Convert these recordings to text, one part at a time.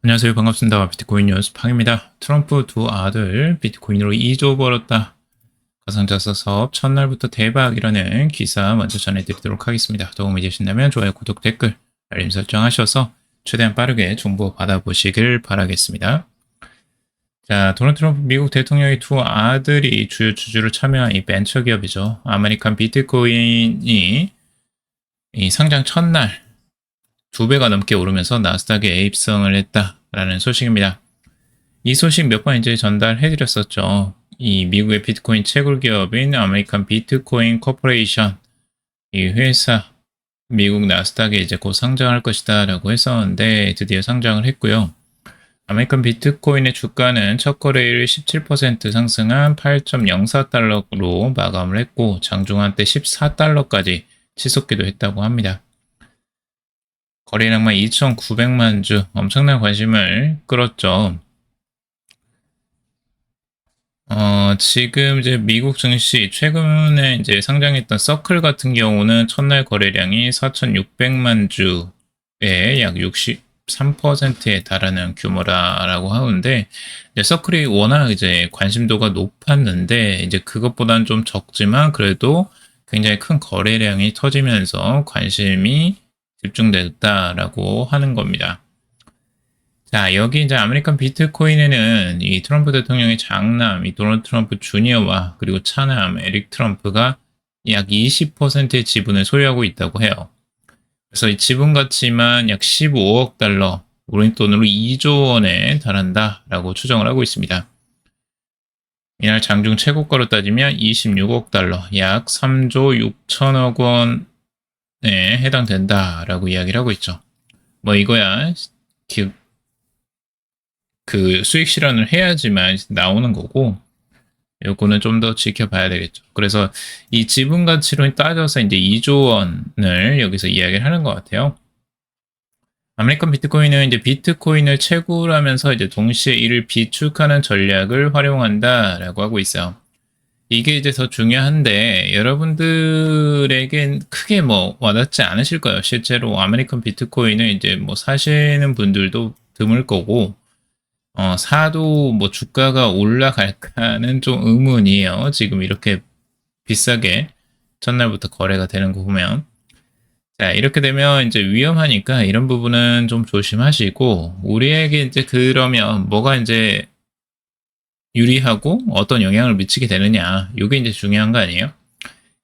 안녕하세요. 반갑습니다. 비트코인 뉴스 팡입니다. 트럼프 두 아들 비트코인으로 2조 벌었다. 가상자사 사업 첫날부터 대박이라는 기사 먼저 전해드리도록 하겠습니다. 도움이 되신다면 좋아요, 구독, 댓글, 알림 설정하셔서 최대한 빠르게 정보 받아보시길 바라겠습니다. 자, 도널드 트럼프 미국 대통령의 두 아들이 주요 주주로 참여한 이 벤처 기업이죠. 아메리칸 비트코인이 이 상장 첫날 2배가 넘게 오르면서 나스닥에 입성을 했다라는 소식입니다. 이 소식 몇 번 이제 전달해드렸었죠. 이 미국의 비트코인 채굴 기업인 아메리칸 비트코인 코퍼레이션, 이 회사 미국 나스닥에 이제 곧 상장할 것이다라고 했었는데 드디어 상장을 했고요. 아메리칸 비트코인의 주가는 첫 거래일 17% 상승한 8.04달러로 마감을 했고 장중 한때 14달러까지 치솟기도 했다고 합니다. 거래량만 2,900만 주, 엄청난 관심을 끌었죠. 지금 이제 미국 증시 최근에 이제 상장했던 서클 같은 경우는 첫날 거래량이 4,600만 주에 약 63%에 달하는 규모라고 하는데, 이제 서클이 워낙 이제 관심도가 높았는데, 이제 그것보다는 좀 적지만 그래도 굉장히 큰 거래량이 터지면서 관심이 집중됐다라고 하는 겁니다. 자, 여기 이제 아메리칸 비트코인에는 이 트럼프 대통령의 장남, 이 도널드 트럼프 주니어와 그리고 차남 에릭 트럼프가 약 20%의 지분을 소유하고 있다고 해요. 그래서 이 지분 가치만 약 15억 달러, 우리 돈으로 2조 원에 달한다라고 추정을 하고 있습니다. 이날 장중 최고가로 따지면 26억 달러, 약 3조 6천억 원에 해당된다라고 이야기를 하고 있죠. 뭐 이거야 그 수익 실현을 해야지만 나오는 거고, 요거는 좀 더 지켜봐야 되겠죠. 그래서 이 지분 가치로 따져서 이제 2조 원을 여기서 이야기를 하는 것 같아요. 아메리칸 비트코인은 이제 비트코인을 채굴하면서 이제 동시에 이를 비축하는 전략을 활용한다라고 하고 있어요. 이게 이제 더 중요한데 여러분들에겐 크게 뭐 와닿지 않으실 거예요. 실제로 아메리칸 비트코인을 이제 뭐 사시는 분들도 드물 거고, 사도 뭐 주가가 올라갈까는 좀 의문이에요. 지금 이렇게 비싸게 첫날부터 거래가 되는 거 보면. 자, 이렇게 되면 이제 위험하니까 이런 부분은 좀 조심하시고, 우리에게 이제 그러면 뭐가 이제 유리하고 어떤 영향을 미치게 되느냐, 이게 이제 중요한 거 아니에요?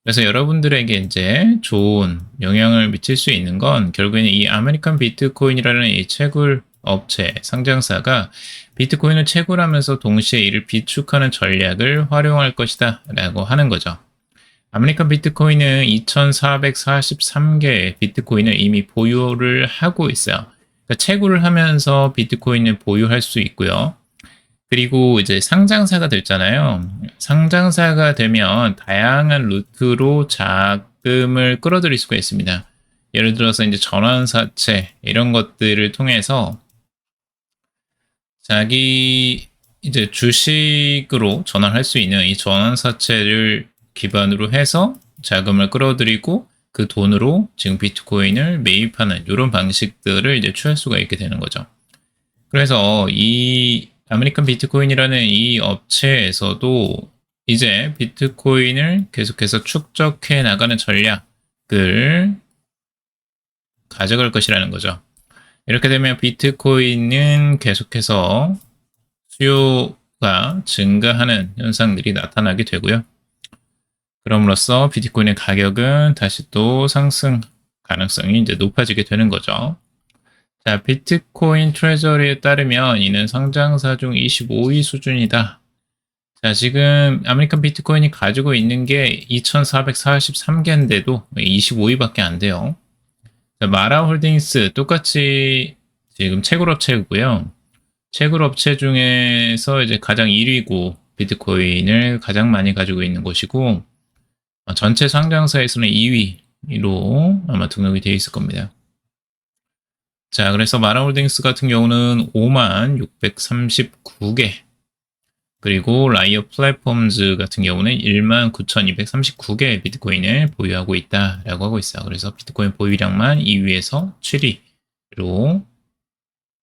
그래서 여러분들에게 이제 좋은 영향을 미칠 수 있는 건 결국에는 이 아메리칸 비트코인이라는 이 채굴 업체, 상장사가 비트코인을 채굴하면서 동시에 이를 비축하는 전략을 활용할 것이다 라고 하는 거죠. 아메리칸 비트코인은 2,443개의 비트코인을 이미 보유를 하고 있어요. 그러니까 채굴을 하면서 비트코인을 보유할 수 있고요. 그리고 이제 상장사가 됐잖아요. 상장사가 되면 다양한 루트로 자금을 끌어들일 수가 있습니다. 예를 들어서 이제 전환사채 이런 것들을 통해서 자기 이제 주식으로 전환할 수 있는 이 전환사채를 기반으로 해서 자금을 끌어들이고 그 돈으로 지금 비트코인을 매입하는 이런 방식들을 이제 취할 수가 있게 되는 거죠. 그래서 이 아메리칸 비트코인이라는 이 업체에서도 이제 비트코인을 계속해서 축적해 나가는 전략을 가져갈 것이라는 거죠. 이렇게 되면 비트코인은 계속해서 수요가 증가하는 현상들이 나타나게 되고요. 그럼으로써 비트코인의 가격은 다시 또 상승 가능성이 이제 높아지게 되는 거죠. 자, 비트코인 트레저리에 따르면 이는 상장사 중 25위 수준이다. 자, 지금 아메리칸 비트코인이 가지고 있는 게 2,443개인데도 25위밖에 안 돼요. 자, 마라홀딩스 똑같이 지금 채굴업체고요. 채굴업체 중에서 이제 가장 1위고 비트코인을 가장 많이 가지고 있는 곳이고, 전체 상장사에서는 2위로 아마 등록이 되어 있을 겁니다. 자, 그래서 마라홀딩스 같은 경우는 5만 639개, 그리고 라이어 플랫폼즈 같은 경우는 1만 9,239개의 비트코인을 보유하고 있다라고 하고 있어요. 그래서 비트코인 보유량만 2위에서 7위로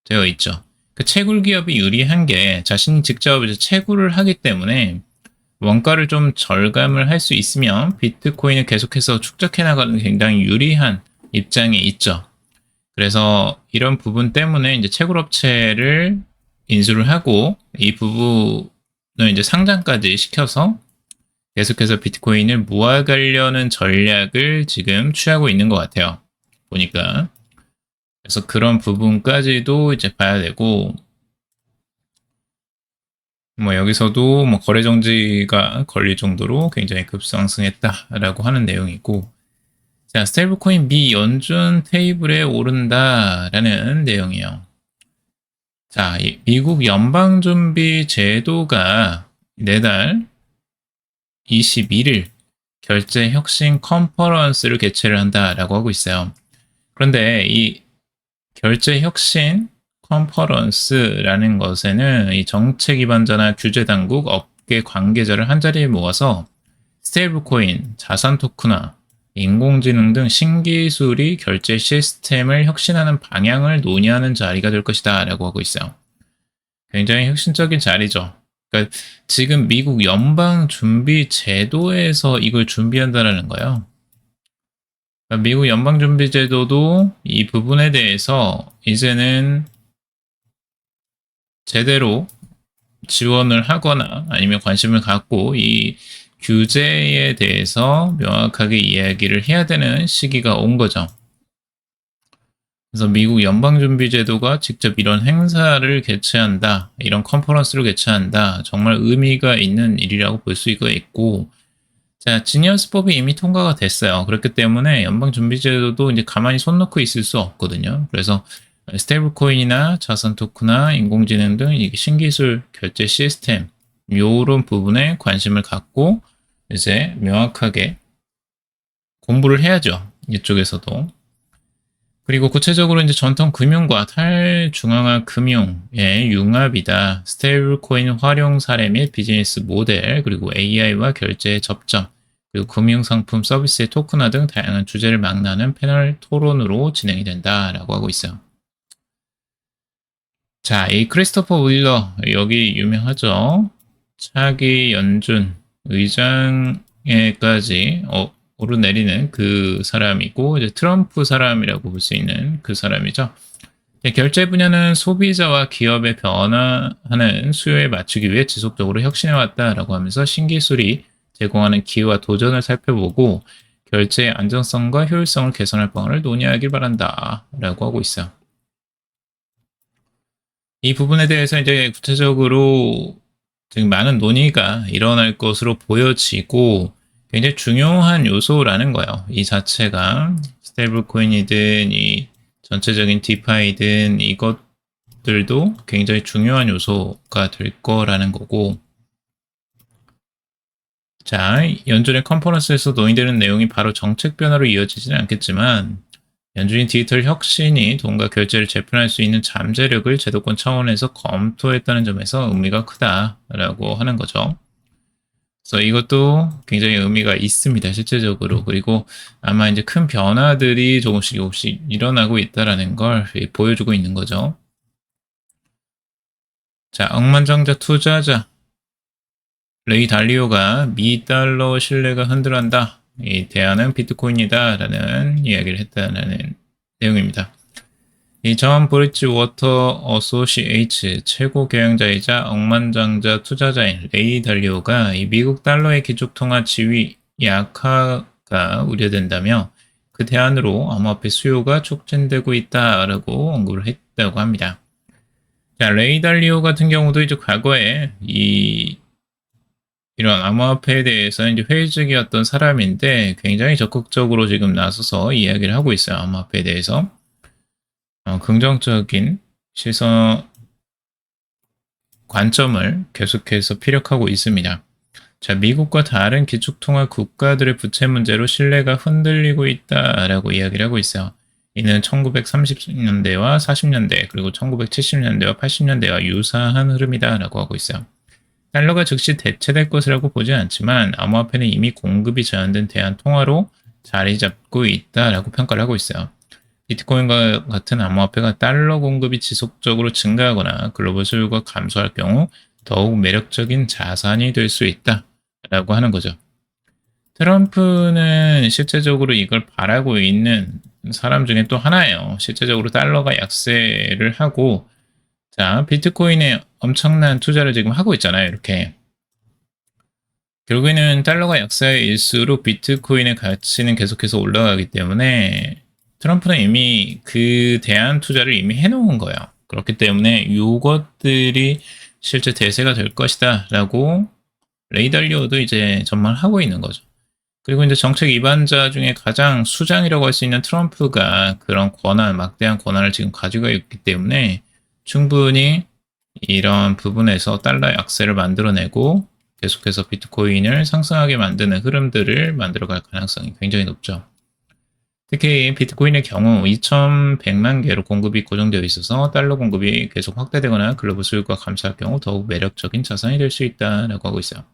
되어 있죠. 그 채굴 기업이 유리한 게 자신이 직접 이제 채굴을 하기 때문에 원가를 좀 절감을 할 수 있으면 비트코인을 계속해서 축적해 나가는 굉장히 유리한 입장에 있죠. 그래서 이런 부분 때문에 이제 채굴업체를 인수를 하고 이 부분을 이제 상장까지 시켜서 계속해서 비트코인을 모아가려는 전략을 지금 취하고 있는 것 같아요. 보니까. 그래서 그런 부분까지도 이제 봐야 되고, 뭐 여기서도 뭐 거래 정지가 걸릴 정도로 굉장히 급상승했다라고 하는 내용이고, 자, 스테이블코인 미연준 테이블에 오른다라는 내용이에요. 자, 미국 연방준비제도가 내달 21일 결제혁신 컨퍼런스를 개최를 한다라고 하고 있어요. 그런데 이 결제혁신 컨퍼런스라는 것에는 이 정책 기반자나 규제 당국, 업계 관계자를 한자리에 모아서 스테이블코인, 자산 토큰화, 인공지능 등 신기술이 결제 시스템을 혁신하는 방향을 논의하는 자리가 될 것이다 라고 하고 있어요. 굉장히 혁신적인 자리죠. 그러니까 지금 미국 연방준비제도에서 이걸 준비한다라는 거예요. 그러니까 미국 연방준비제도도 이 부분에 대해서 이제는 제대로 지원을 하거나 아니면 관심을 갖고 이 규제에 대해서 명확하게 이야기를 해야 되는 시기가 온 거죠. 그래서 미국 연방준비제도가 직접 이런 행사를 개최한다, 이런 컨퍼런스를 개최한다, 정말 의미가 있는 일이라고 볼 수가 있고, 자, 지니어스법이 이미 통과가 됐어요. 그렇기 때문에 연방준비제도도 이제 가만히 손 놓고 있을 수 없거든요. 그래서 스테이블코인이나 자산 토큰이나 인공지능 등 이게 신기술 결제 시스템, 요런 부분에 관심을 갖고 이제 명확하게 공부를 해야죠. 이쪽에서도. 그리고 구체적으로 이제 전통 금융과 탈중앙화 금융의 융합이다. 스테이블코인 활용 사례 및 비즈니스 모델, 그리고 AI와 결제의 접점, 그리고 금융상품 서비스의 토큰화 등 다양한 주제를 망라하는 패널 토론으로 진행이 된다라고 하고 있어요. 자, 이 크리스토퍼 윌러, 여기 유명하죠. 차기 연준 의장에까지 오르내리는 그 사람이고, 이제 트럼프 사람이라고 볼 수 있는 그 사람이죠. 결제 분야는 소비자와 기업의 변화하는 수요에 맞추기 위해 지속적으로 혁신해왔다라고 하면서 신기술이 제공하는 기회와 도전을 살펴보고 결제의 안정성과 효율성을 개선할 방안을 논의하길 바란다라고 하고 있어요. 이 부분에 대해서 이제 구체적으로 지금 많은 논의가 일어날 것으로 보여지고 굉장히 중요한 요소라는 거예요. 이 자체가 스테이블코인이든 이 전체적인 디파이든 이것들도 굉장히 중요한 요소가 될 거라는 거고, 자, 연준의 컨퍼런스에서 논의되는 내용이 바로 정책 변화로 이어지지는 않겠지만 연준이 디지털 혁신이 돈과 결제를 재편할 수 있는 잠재력을 제도권 차원에서 검토했다는 점에서 의미가 크다라고 하는 거죠. 그래서 이것도 굉장히 의미가 있습니다, 실제적으로. 그리고 아마 이제 큰 변화들이 조금씩 일어나고 있다라는 걸 보여주고 있는 거죠. 자, 억만장자 투자자 레이 달리오가 미 달러 신뢰가 흔들한다. 이 대안은 비트코인이다 라는 이야기를 했다는 내용입니다. 이 존 브리지워터 어소시에이츠 최고 경영자이자 억만장자 투자자인 레이 달리오가 이 미국 달러의 기축통화 지위 약화가 우려된다며 그 대안으로 암호화폐 수요가 촉진되고 있다라고 언급을 했다고 합니다. 자, 레이 달리오 같은 경우도 이제 과거에 이런 암호화폐에 대해서 이제 회의적이었던 사람인데 굉장히 적극적으로 지금 나서서 이야기를 하고 있어요. 암호화폐에 대해서. 긍정적인 시선, 관점을 계속해서 피력하고 있습니다. 자, 미국과 다른 기축통화 국가들의 부채 문제로 신뢰가 흔들리고 있다라고 이야기를 하고 있어요. 이는 1930년대와 40년대, 그리고 1970년대와 80년대와 유사한 흐름이다라고 하고 있어요. 달러가 즉시 대체될 것이라고 보진 않지만 암호화폐는 이미 공급이 제한된 대한 통화로 자리 잡고 있다라고 평가를 하고 있어요. 비트코인과 같은 암호화폐가 달러 공급이 지속적으로 증가하거나 글로벌 수요가 감소할 경우 더욱 매력적인 자산이 될 수 있다라고 하는 거죠. 트럼프는 실제적으로 이걸 바라고 있는 사람 중에 또 하나예요. 실제적으로 달러가 약세를 하고, 자, 비트코인에 엄청난 투자를 지금 하고 있잖아요. 이렇게. 결국에는 달러가 약세일수록 비트코인의 가치는 계속해서 올라가기 때문에 트럼프는 이미 그 대한 투자를 이미 해놓은 거예요. 그렇기 때문에 이것들이 실제 대세가 될 것이다 라고 레이 달리오도 이제 전망하고 있는 거죠. 그리고 이제 정책 위반자 중에 가장 수장이라고 할 수 있는 트럼프가 그런 권한, 막대한 권한을 지금 가지고 있기 때문에 충분히 이런 부분에서 달러 약세를 만들어내고 계속해서 비트코인을 상승하게 만드는 흐름들을 만들어갈 가능성이 굉장히 높죠. 특히 비트코인의 경우 2,100만 개로 공급이 고정되어 있어서 달러 공급이 계속 확대되거나 글로벌 수요가 감소할 경우 더욱 매력적인 자산이 될 수 있다라고 하고 있어요.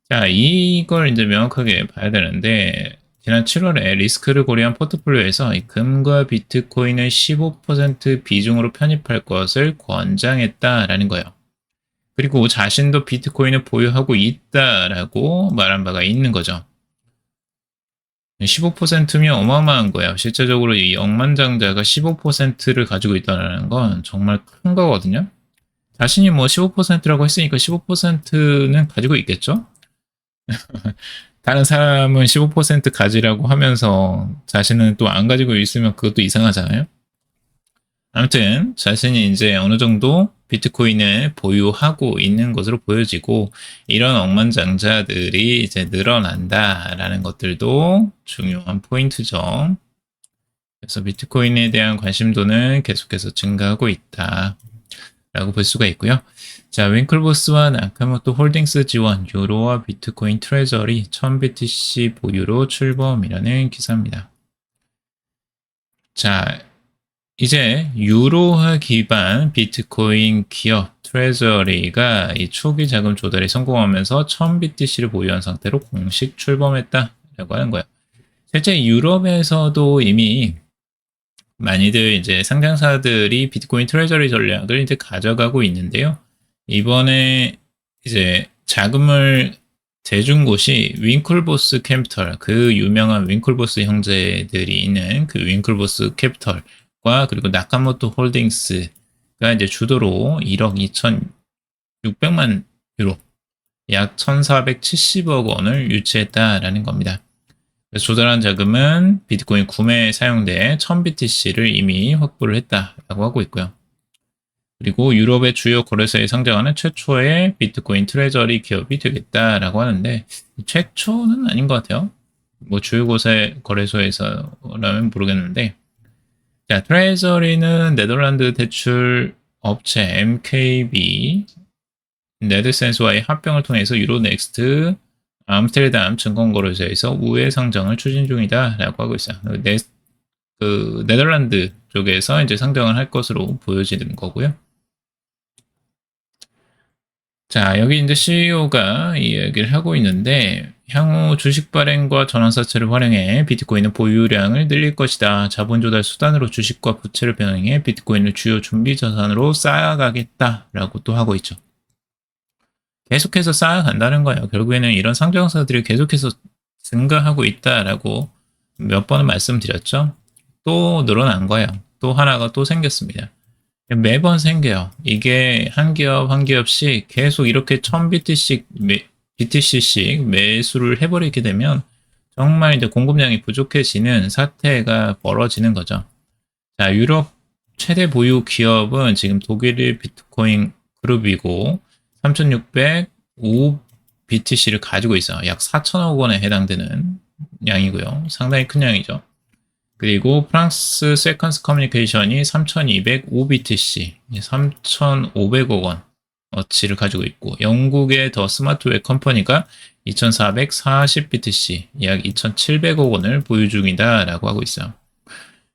자, 이걸 이제 명확하게 봐야 되는데, 지난 7월에 리스크를 고려한 포트폴리오에서 금과 비트코인을 15% 비중으로 편입할 것을 권장했다라는 거예요. 그리고 자신도 비트코인을 보유하고 있다라고 말한 바가 있는 거죠. 15%면 어마어마한 거예요. 실제적으로 이 억만장자가 15%를 가지고 있다는 건 정말 큰 거거든요. 자신이 뭐 15%라고 했으니까 15%는 가지고 있겠죠? 다른 사람은 15% 가지라고 하면서 자신은 또 안 가지고 있으면 그것도 이상하잖아요. 아무튼 자신이 이제 어느 정도 비트코인을 보유하고 있는 것으로 보여지고 이런 억만장자들이 이제 늘어난다라는 것들도 중요한 포인트죠. 그래서 비트코인에 대한 관심도는 계속해서 증가하고 있다 라고 볼 수가 있고요. 자, 윙클보스와 나카모토 홀딩스 지원, 유로와 비트코인 트레저리 1000BTC 보유로 출범이라는 기사입니다. 자, 이제 유로화 기반 비트코인 기업 트레저리가 이 초기 자금 조달에 성공하면서 1000BTC를 보유한 상태로 공식 출범했다라고 하는 거예요. 실제 유럽에서도 이미 많이들 이제 상장사들이 비트코인 트레저리 전략을 이제 가져가고 있는데요. 이번에 이제 자금을 대준 곳이 윙클보스 캐피털, 그 유명한 윙클보스 형제들이 있는 그 윙클보스 캐피털과 그리고 나카모토 홀딩스가 이제 주도로 1억 2,600만 유로, 약 1,470억 원을 유치했다라는 겁니다. 조달한 자금은 비트코인 구매에 사용돼 1000BTC를 이미 확보를 했다라고 하고 있고요. 그리고 유럽의 주요 거래소에 상장하는 최초의 비트코인 트레저리 기업이 되겠다라고 하는데 최초는 아닌 것 같아요. 뭐 주요 거래소에서라면 모르겠는데, 자, 트레저리는 네덜란드 대출 업체 MKB 네드센스와의 합병을 통해서 유로넥스트 암스테르담 증권거래소에서 우회 상장을 추진 중이다라고 하고 있어요. 그 네덜란드 쪽에서 이제 상장을 할 것으로 보여지는 거고요. 자, 여기 이제 CEO가 이야기를 하고 있는데, 향후 주식 발행과 전환사채를 활용해 비트코인의 보유량을 늘릴 것이다. 자본 조달 수단으로 주식과 부채를 병행해 비트코인을 주요 준비 자산으로 쌓아가겠다라고 또 하고 있죠. 계속해서 쌓아간다는 거예요. 결국에는 이런 상장사들이 계속해서 증가하고 있다라고 몇 번을 말씀드렸죠. 또 늘어난 거예요. 또 하나가 또 생겼습니다. 매번 생겨요. 이게 한 기업 한 기업씩 계속 이렇게 1000BTC씩 매수를 해버리게 되면 정말 이제 공급량이 부족해지는 사태가 벌어지는 거죠. 자, 유럽 최대 보유 기업은 지금 독일의 비트코인 그룹이고 3,605 BTC를 가지고 있어요. 약 4천억 원에 해당되는 양이고요. 상당히 큰 양이죠. 그리고 프랑스 세컨스 커뮤니케이션이 3,205 BTC, 3,500억 원 어치를 가지고 있고, 영국의 더 스마트웨어 컴퍼니가 2,440 BTC, 약 2,700억 원을 보유 중이다라고 하고 있어요.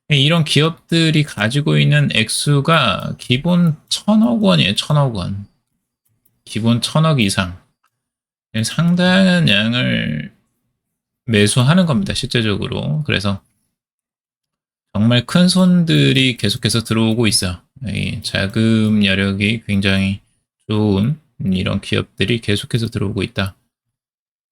이런 기업들이 가지고 있는 액수가 기본 1,000억 원이에요. 1,000억 원. 기본 1,000억 이상. 상당한 양을 매수하는 겁니다. 실제적으로. 그래서 정말 큰 손들이 계속해서 들어오고 있어. 이 자금 여력이 굉장히 좋은 이런 기업들이 계속해서 들어오고 있다.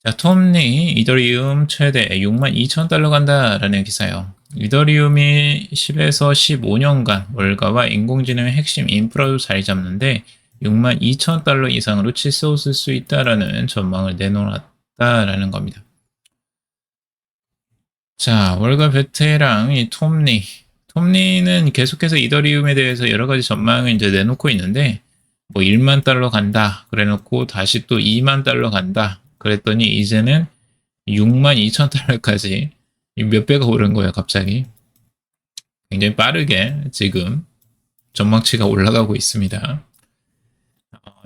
자, 톱니 이더리움 최대 62,000달러 간다라는 기사예요. 이더리움이 10에서 15년간 월가와 인공지능의 핵심 인프라로 자리 잡는데 62,000달러 이상으로 치솟을 수 있다라는 전망을 내놓았다라는 겁니다. 자, 월가 베테랑 이 톱니는 계속해서 이더리움에 대해서 여러 가지 전망을 이제 내놓고 있는데 뭐 1만 달러 간다 그래놓고 다시 또 2만 달러 간다 그랬더니 이제는 6만 2천 달러까지 몇 배가 오른 거예요, 갑자기. 굉장히 빠르게 지금 전망치가 올라가고 있습니다.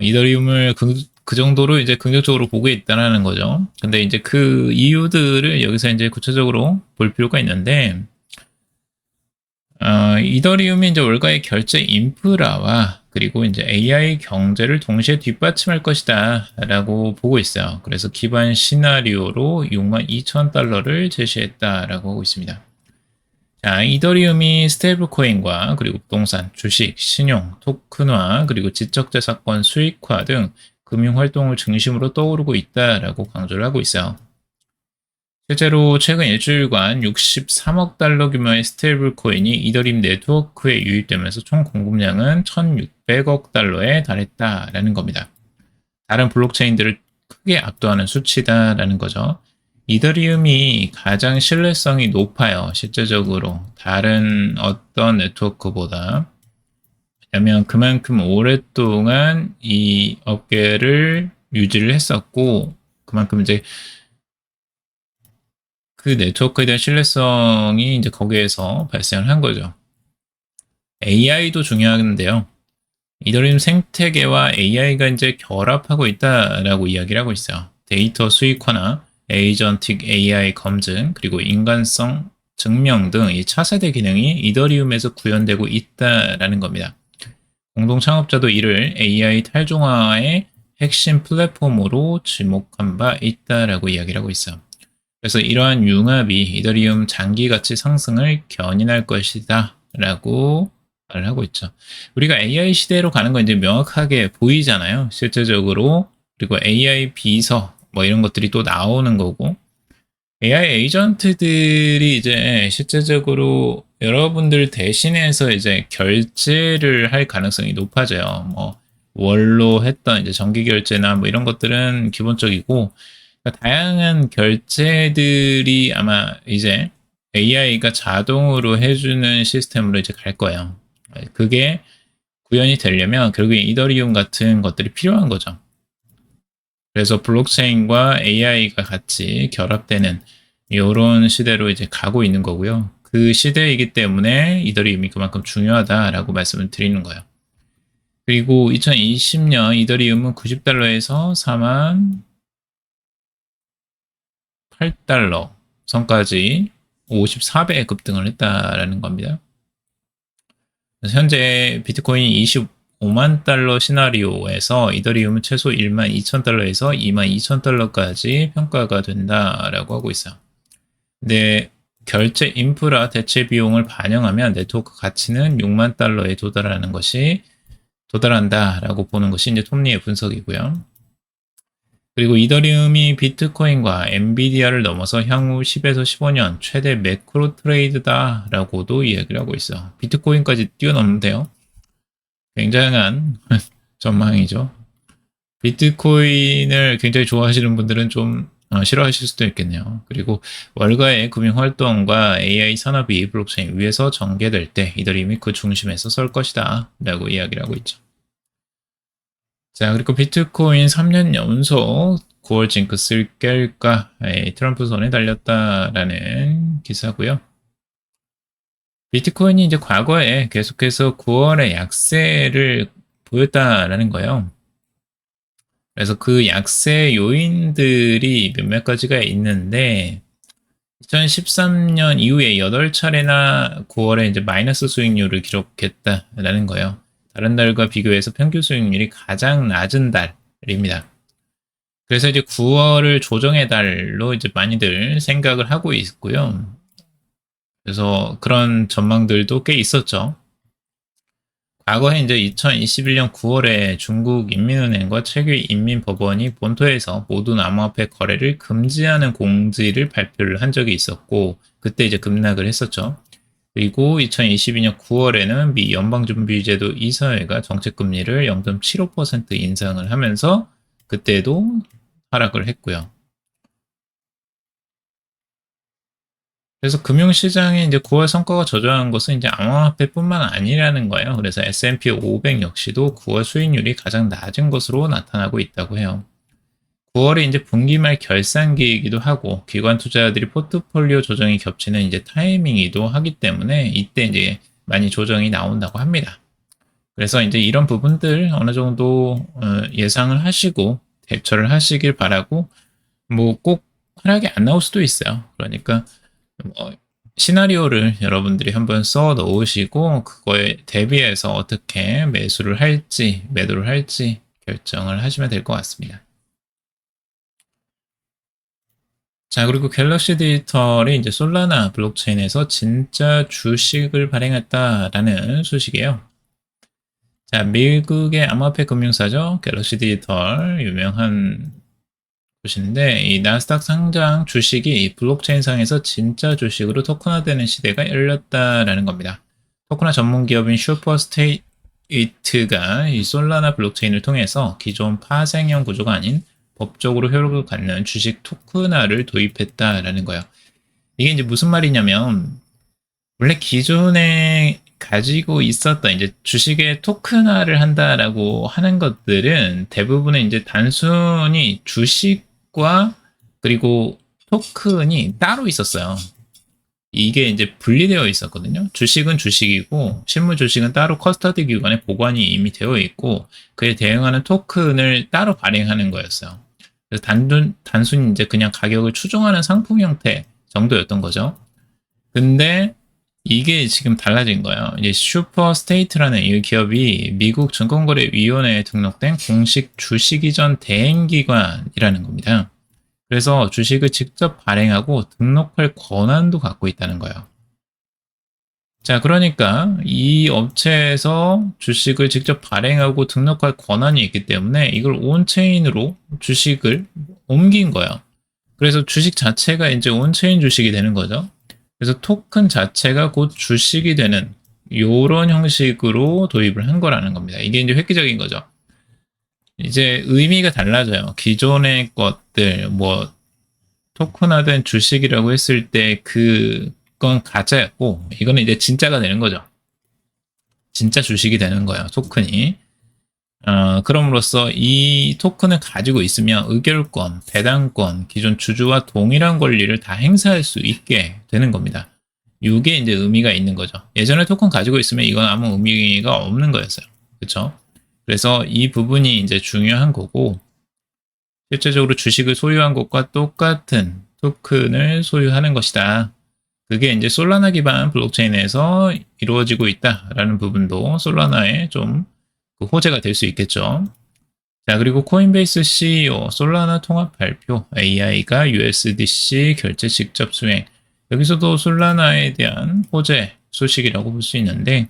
이더리움을 그 정도로 이제 긍정적으로 보고 있다는 거죠. 근데 이제 그 이유들을 여기서 이제 구체적으로 볼 필요가 있는데, 이더리움이 이제 월가의 결제 인프라와 그리고 이제 AI 경제를 동시에 뒷받침할 것이다 라고 보고 있어요. 그래서 기반 시나리오로 62,000달러를 제시했다라고 하고 있습니다. 자, 이더리움이 스테이블 코인과 그리고 부동산, 주식, 신용, 토큰화, 그리고 지적재산권 수익화 등 금융 활동을 중심으로 떠오르고 있다라고 강조를 하고 있어요. 실제로 최근 일주일간 63억 달러 규모의 스테이블 코인이 이더리움 네트워크에 유입되면서 총 공급량은 1,600억 달러에 달했다라는 겁니다. 다른 블록체인들을 크게 압도하는 수치다라는 거죠. 이더리움이 가장 신뢰성이 높아요. 실제적으로 다른 어떤 네트워크보다. 왜냐하면 그만큼 오랫동안 이 업계를 유지를 했었고 그만큼 이제 그 네트워크에 대한 신뢰성이 이제 거기에서 발생을 한 거죠. AI도 중요한데요. 이더리움 생태계와 AI가 이제 결합하고 있다라고 이야기를 하고 있어요. 데이터 수익화나 에이전틱 AI 검증, 그리고 인간성 증명 등 이 차세대 기능이 이더리움에서 구현되고 있다라는 겁니다. 공동 창업자도 이를 AI 탈중화의 핵심 플랫폼으로 지목한 바 있다라고 이야기를 하고 있어요. 그래서 이러한 융합이 이더리움 장기 가치 상승을 견인할 것이다 라고 말을 하고 있죠. 우리가 AI 시대로 가는 건 이제 명확하게 보이잖아요. 실제적으로. 그리고 AI 비서 뭐 이런 것들이 또 나오는 거고 AI 에이전트들이 이제 실제적으로 여러분들 대신해서 이제 결제를 할 가능성이 높아져요. 뭐 월로 했던 이제 정기 결제나 뭐 이런 것들은 기본적이고 그러니까 다양한 결제들이 아마 이제 AI가 자동으로 해주는 시스템으로 이제 갈 거예요. 그게 구현이 되려면 결국에 이더리움 같은 것들이 필요한 거죠. 그래서 블록체인과 AI가 같이 결합되는 이런 시대로 이제 가고 있는 거고요. 그 시대이기 때문에 이더리움이 그만큼 중요하다라고 말씀을 드리는 거예요. 그리고 2020년 이더리움은 90달러에서 4만 8달러 선까지 54배 급등을 했다라는 겁니다. 현재 비트코인이 25만 달러 시나리오에서 이더리움은 최소 1만 2천 달러에서 2만 2천 달러까지 평가가 된다라고 하고 있어요. 근데 결제 인프라 대체 비용을 반영하면 네트워크 가치는 6만 달러에 도달한다라고 보는 것이 이제 톱니의 분석이고요. 그리고 이더리움이 비트코인과 엔비디아를 넘어서 향후 10에서 15년 최대 매크로 트레이드다라고도 이야기를 하고 있어. 비트코인까지 뛰어넘는데요. 굉장한 전망이죠. 비트코인을 굉장히 좋아하시는 분들은 좀 싫어하실 수도 있겠네요. 그리고 월가의 금융활동과 AI 산업이 블록체인 위에서 전개될 때 이더리움이 그 중심에서 설 것이다 라고 이야기를 하고 있죠. 자, 그리고 비트코인 3년 연속 9월 징크스를 깰까 트럼프 손에 달렸다라는 기사고요. 비트코인이 이제 과거에 계속해서 9월에 약세를 보였다라는 거예요. 그래서 그 약세 요인들이 몇몇 가지가 있는데 2013년 이후에 8차례나 9월에 이제 마이너스 수익률을 기록했다라는 거예요. 다른 달과 비교해서 평균 수익률이 가장 낮은 달입니다. 그래서 이제 9월을 조정의 달로 이제 많이들 생각을 하고 있고요. 그래서 그런 전망들도 꽤 있었죠. 과거에 이제 2021년 9월에 중국 인민은행과 최규 인민법원이 본토에서 모든 암호화폐 거래를 금지하는 공지를 발표를 한 적이 있었고, 그때 이제 급락을 했었죠. 그리고 2022년 9월에는 미 연방준비제도 이사회가 정책금리를 0.75% 인상을 하면서 그때도 하락을 했고요. 그래서 금융시장이 이제 9월 성과가 저조한 것은 이제 암호화폐뿐만 아니라는 거예요. 그래서 S&P 500 역시도 9월 수익률이 가장 낮은 것으로 나타나고 있다고 해요. 9월에 이제 분기 말 결산기이기도 하고 기관 투자자들이 포트폴리오 조정이 겹치는 이제 타이밍이기도 하기 때문에 이때 이제 많이 조정이 나온다고 합니다. 그래서 이제 이런 부분들 어느 정도 예상을 하시고 대처를 하시길 바라고, 뭐 꼭 하락이 안 나올 수도 있어요. 그러니까 시나리오를 여러분들이 한번 써 놓으시고 그거에 대비해서 어떻게 매수를 할지 매도를 할지 결정을 하시면 될 것 같습니다. 자, 그리고 갤럭시 디지털이 이제 솔라나 블록체인에서 진짜 주식을 발행했다라는 소식이에요. 자, 미국의 암호화폐 금융사죠. 갤럭시 디지털 유명한 곳인데 이 나스닥 상장 주식이 블록체인상에서 진짜 주식으로 토큰화되는 시대가 열렸다라는 겁니다. 토큰화 전문 기업인 슈퍼스테이트가 이 솔라나 블록체인을 통해서 기존 파생형 구조가 아닌 법적으로 효력을 갖는 주식 토큰화를 도입했다라는 거예요. 이게 이제 무슨 말이냐면 원래 기존에 가지고 있었던 이제 주식의 토큰화를 한다라고 하는 것들은 대부분은 이제 단순히 주식과 그리고 토큰이 따로 있었어요. 이게 이제 분리되어 있었거든요. 주식은 주식이고 실물 주식은 따로 커스터디 기관에 보관이 이미 되어 있고 그에 대응하는 토큰을 따로 발행하는 거였어요. 그래서 단순히 이제 그냥 가격을 추종하는 상품 형태 정도였던 거죠. 근데 이게 지금 달라진 거예요. 이제 슈퍼스테이트라는 이 기업이 미국 증권거래위원회에 등록된 공식 주식이전 대행기관이라는 겁니다. 그래서 주식을 직접 발행하고 등록할 권한도 갖고 있다는 거예요. 자, 그러니까 이 업체에서 주식을 직접 발행하고 등록할 권한이 있기 때문에 이걸 온체인으로 주식을 옮긴 거예요. 그래서 주식 자체가 이제 온체인 주식이 되는 거죠. 그래서 토큰 자체가 곧 주식이 되는 이런 형식으로 도입을 한 거라는 겁니다. 이게 이제 획기적인 거죠. 이제 의미가 달라져요. 기존의 것들, 뭐 토큰화된 주식이라고 했을 때 그건 가짜였고 이거는 이제 진짜가 되는 거죠. 진짜 주식이 되는 거예요. 토큰이. 그럼으로써 이 토큰을 가지고 있으면 의결권, 배당권, 기존 주주와 동일한 권리를 다 행사할 수 있게 되는 겁니다. 이게 이제 의미가 있는 거죠. 예전에 토큰 가지고 있으면 이건 아무 의미가 없는 거였어요. 그렇죠? 그래서 이 부분이 이제 중요한 거고 실제적으로 주식을 소유한 것과 똑같은 토큰을 소유하는 것이다. 그게 이제 솔라나 기반 블록체인에서 이루어지고 있다라는 부분도 솔라나의 좀 호재가 될 수 있겠죠. 자, 그리고 코인베이스 CEO 솔라나 통합 발표 AI가 USDC 결제 직접 수행. 여기서도 솔라나에 대한 호재 소식이라고 볼 수 있는데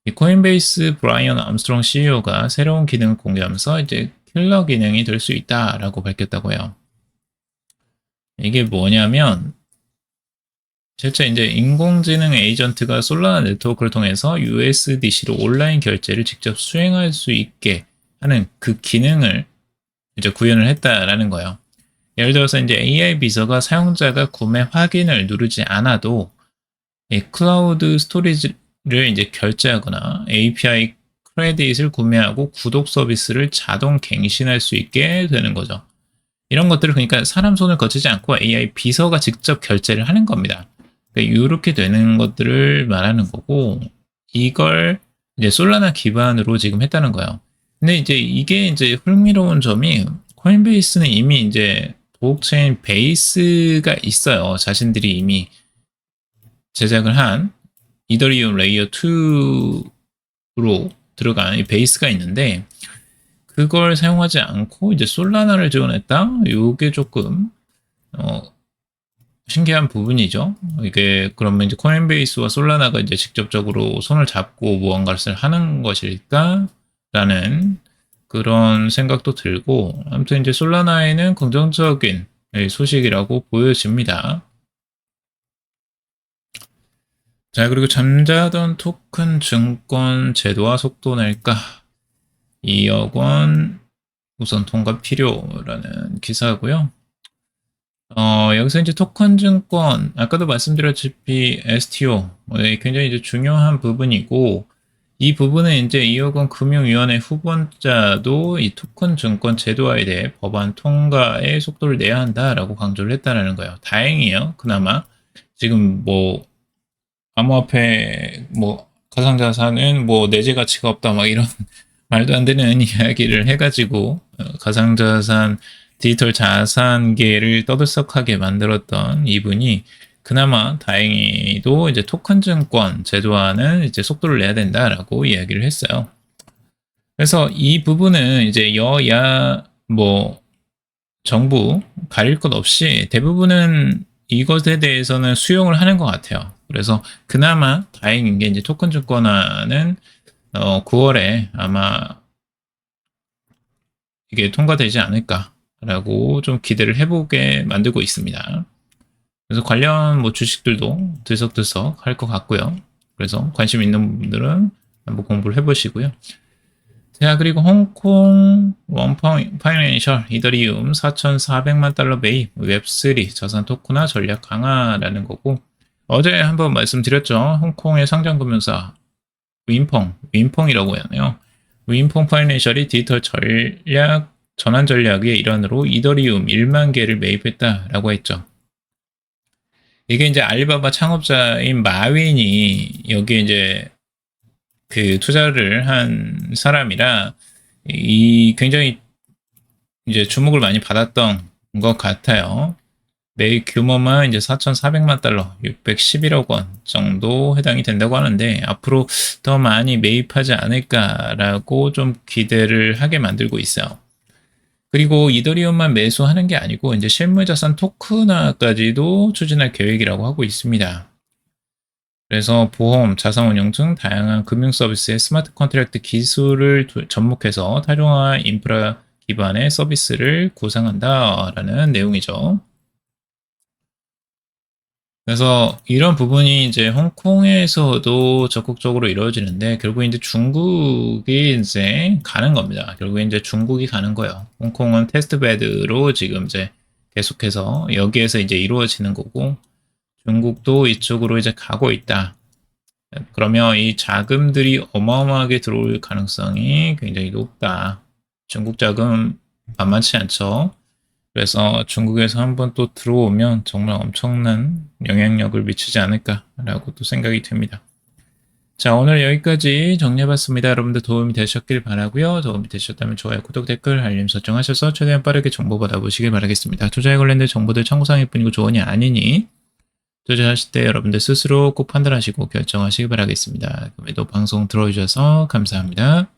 이 코인베이스 브라이언 암스트롱 CEO가 새로운 기능을 공개하면서 이제 킬러 기능이 될 수 있다라고 밝혔다고 해요. 이게 뭐냐면 실제 이제 인공지능 에이전트가 솔라나 네트워크를 통해서 USDC로 온라인 결제를 직접 수행할 수 있게 하는 그 기능을 이제 구현을 했다라는 거예요. 예를 들어서 이제 AI 비서가 사용자가 구매 확인을 누르지 않아도 이 클라우드 스토리지를 이제 결제하거나 API 크레딧을 구매하고 구독 서비스를 자동 갱신할 수 있게 되는 거죠. 이런 것들을 그러니까 사람 손을 거치지 않고 AI 비서가 직접 결제를 하는 겁니다. 이렇게 되는 것들을 말하는 거고 이걸 이제 솔라나 기반으로 지금 했다는 거예요. 근데 이제 이게 이제 흥미로운 점이 코인베이스는 이미 이제 블록체인 베이스가 있어요. 자신들이 이미 제작을 한 이더리움 레이어 2로 들어간 이 베이스가 있는데 그걸 사용하지 않고 이제 솔라나를 지원했다. 이게 조금 신기한 부분이죠. 이게 그러면 이제 코인베이스와 솔라나가 이제 직접적으로 손을 잡고 무언가를 하는 것일까? 라는 그런 생각도 들고, 아무튼 이제 솔라나에는 긍정적인 소식이라고 보여집니다. 자, 그리고 잠자던 토큰 증권 제도화 속도 낼까? 2억 원 우선 통과 필요라는 기사고요. 여기서 이제 토큰 증권, 아까도 말씀드렸다시피 STO, 굉장히 이제 중요한 부분이고, 이 부분은 이제 이호건 금융위원회 후보자도 이 토큰 증권 제도화에 대해 법안 통과의 속도를 내야 한다라고 강조를 했다라는 거예요. 다행이에요. 그나마 지금 뭐 암호화폐 뭐 가상자산은 뭐 내재 가치가 없다 막 이런 말도 안 되는 이야기를 해가지고 가상자산 디지털 자산계를 떠들썩하게 만들었던 이분이 그나마 다행히도 이제 토큰 증권 제도화는 이제 속도를 내야 된다라고 이야기를 했어요. 그래서 이 부분은 이제 여야 뭐 정부 가릴 것 없이 대부분은 이것에 대해서는 수용을 하는 것 같아요. 그래서 그나마 다행인 게 이제 토큰 증권화는 9월에 아마 이게 통과되지 않을까라고 좀 기대를 해보게 만들고 있습니다. 그래서 관련 뭐 주식들도 들썩들썩 할 것 같고요. 그래서 관심 있는 분들은 한번 공부를 해보시고요. 자, 그리고 홍콩 원파이낸셜 이더리움 4,400만 달러 매입 웹3 자산 토큰화 전략 강화라는 거고, 어제 한번 말씀드렸죠. 홍콩의 상장금융사 윈펑이라고 하네요. 윈펑 파이낸셜이 디지털 전략 전환 전략의 일환으로 이더리움 1만 개를 매입했다라고 했죠. 이게 이제 알리바바 창업자인 마윈이 여기에 이제 그 투자를 한 사람이라 이 굉장히 이제 주목을 많이 받았던 것 같아요. 매입 규모만 이제 4,400만 달러, 611억 원 정도 해당이 된다고 하는데 앞으로 더 많이 매입하지 않을까라고 좀 기대를 하게 만들고 있어요. 그리고 이더리움만 매수하는 게 아니고 이제 실물자산 토큰화까지도 추진할 계획이라고 하고 있습니다. 그래서 보험, 자산운용 등 다양한 금융 서비스의 스마트 컨트랙트 기술을 접목해서 타종화 인프라 기반의 서비스를 구상한다라는 내용이죠. 그래서 이런 부분이 이제 홍콩에서도 적극적으로 이루어지는데 결국 이제 중국이 이제 가는 겁니다. 결국 이제 중국이 가는 거예요. 홍콩은 테스트베드로 지금 이제 계속해서 여기에서 이제 이루어지는 거고 중국도 이쪽으로 이제 가고 있다. 그러면 이 자금들이 어마어마하게 들어올 가능성이 굉장히 높다. 중국 자금 만만치 않죠. 그래서 중국에서 한번 또 들어오면 정말 엄청난 영향력을 미치지 않을까라고 또 생각이 듭니다. 자, 오늘 여기까지 정리해봤습니다. 여러분들 도움이 되셨길 바라고요. 도움이 되셨다면 좋아요, 구독, 댓글, 알림 설정하셔서 최대한 빠르게 정보 받아보시길 바라겠습니다. 투자에 관련된 정보들 참고사항일 뿐이고 조언이 아니니 투자하실 때 여러분들 스스로 꼭 판단하시고 결정하시기 바라겠습니다. 그럼에도 방송 들어주셔서 감사합니다.